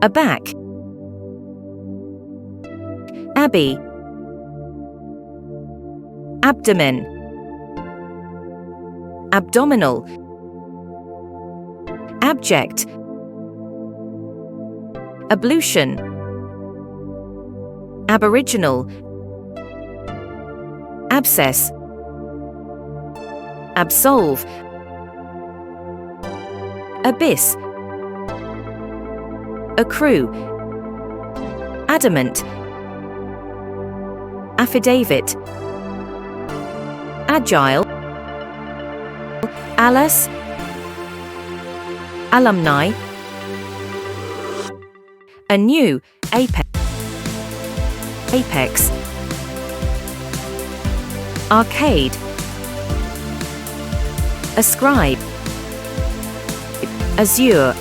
aback, abbey, abdomen, abdominal, abject, ablution, aboriginal, abscess, absolve, abyss, accrue, adamant, affidavit, agile, alas, alumni, anew, apex, arcade, ascribe, azure,